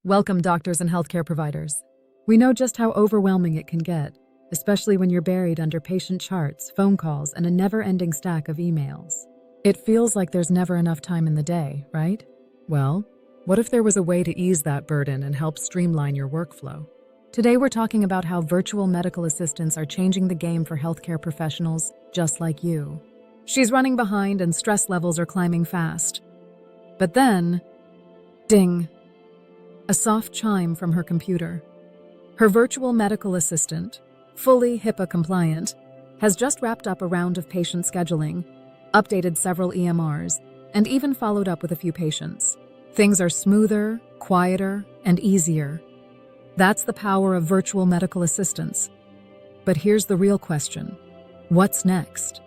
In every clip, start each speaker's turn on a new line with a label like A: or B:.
A: Welcome, doctors and healthcare providers. We know just how overwhelming it can get, especially when you're buried under patient charts, phone calls, and a never-ending stack of emails. It feels like there's never enough time in the day, right? Well, what if there was a way to ease that burden and help streamline your workflow? Today we're talking about how virtual medical assistants are changing the game for healthcare professionals just like you. She's running behind and stress levels are climbing fast. But then, ding, a soft chime from her computer. Her virtual medical assistant, fully HIPAA-compliant, has just wrapped up a round of patient scheduling, updated several EMRs, and even followed up with a few patients. Things are smoother, quieter, and easier. That's the power of virtual medical assistants. But here's the real question. What's next?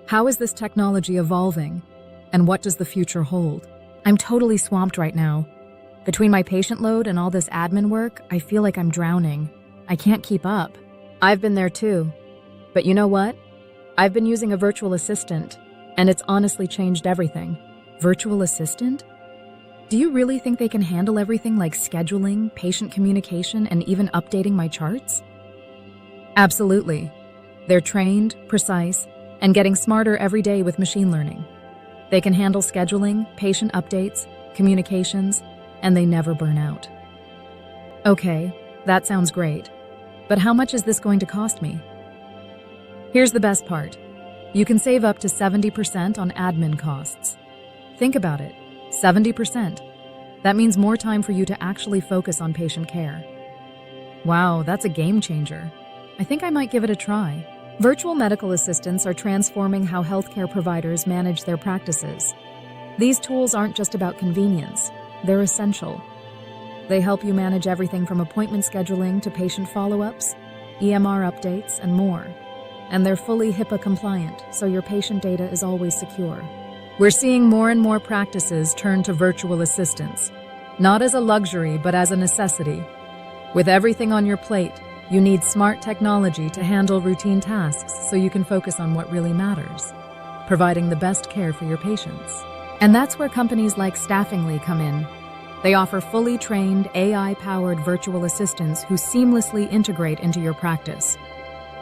A: How is this technology evolving, and what does the future hold?
B: I'm totally swamped right now. Between my patient load and all this admin work, I feel like I'm drowning. I can't keep up. I've been there too. But you know what? I've been using a virtual assistant, and it's honestly changed everything. Virtual assistant? Do you really think they can handle everything like scheduling, patient communication, and even updating my charts? Absolutely. They're trained, precise, and getting smarter every day with machine learning. They can handle scheduling, patient updates, communications, and they never burn out. Okay, that sounds great. But how much is this going to cost me? Here's the best part. You can save up to 70% on admin costs. Think about it, 70%. That means more time for you to actually focus on patient care. Wow, that's a game changer. I think I might give it a try. Virtual medical assistants are transforming how healthcare providers manage their practices. These tools aren't just about convenience, they're essential. They help you manage everything from appointment scheduling to patient follow-ups, EMR updates, and more. And they're fully HIPAA compliant, so your patient data is always secure. We're seeing more and more practices turn to virtual assistants, not as a luxury, but as a necessity. With everything on your plate, you need smart technology to handle routine tasks so you can focus on what really matters, providing the best care for your patients. And that's where companies like Staffingly come in. They offer fully trained, AI-powered virtual assistants who seamlessly integrate into your practice.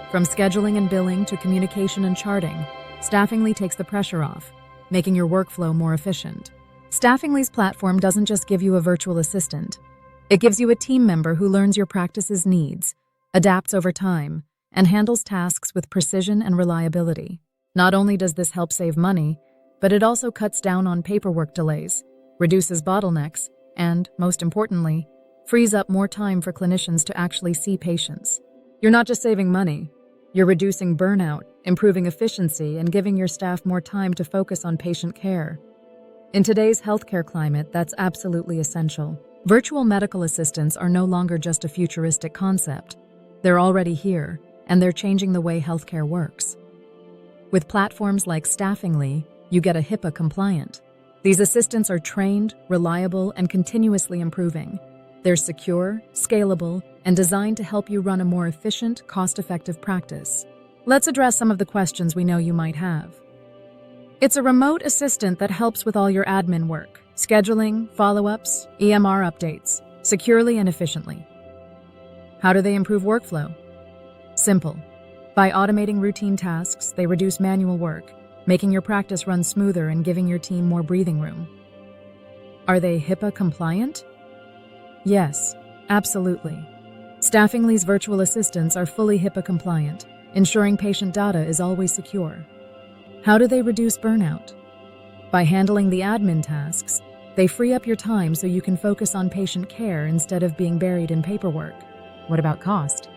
B: From scheduling and billing to communication and charting, Staffingly takes the pressure off, making your workflow more efficient. Staffingly's platform doesn't just give you a virtual assistant. It gives you a team member who learns your practice's needs, adapts over time, and handles tasks with precision and reliability. Not only does this help save money, but it also cuts down on paperwork delays, reduces bottlenecks, and, most importantly, frees up more time for clinicians to actually see patients. You're not just saving money, you're reducing burnout, improving efficiency, and giving your staff more time to focus on patient care. In today's healthcare climate, that's absolutely essential. Virtual medical assistants are no longer just a futuristic concept. They're already here, and they're changing the way healthcare works. With platforms like Staffingly, you get a HIPAA compliant. These assistants are trained, reliable, and continuously improving. They're secure, scalable, and designed to help you run a more efficient, cost-effective practice. Let's address some of the questions we know you might have. It's a remote assistant that helps with all your admin work, scheduling, follow-ups, EMR updates, securely and efficiently. How do they improve workflow? Simple. By automating routine tasks, they reduce manual work, making your practice run smoother and giving your team more breathing room. Are they HIPAA compliant? Yes, absolutely. Staffingly's virtual assistants are fully HIPAA compliant, ensuring patient data is always secure. How do they reduce burnout? By handling the admin tasks, they free up your time so you can focus on patient care instead of being buried in paperwork. What about cost?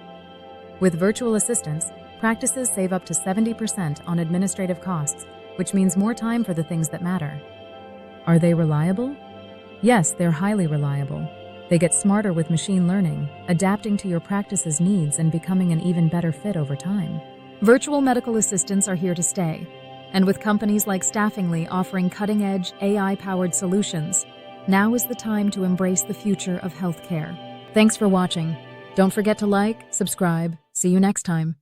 B: With virtual assistants, practices save up to 70% on administrative costs, which means more time for the things that matter. Are they reliable? Yes, they're highly reliable. They get smarter with machine learning, adapting to your practice's needs and becoming an even better fit over time. Virtual medical assistants are here to stay, and with companies like Staffingly offering cutting-edge, AI-powered solutions, now is the time to embrace the future of healthcare. Thanks for watching. Don't forget to like, subscribe. See you next time.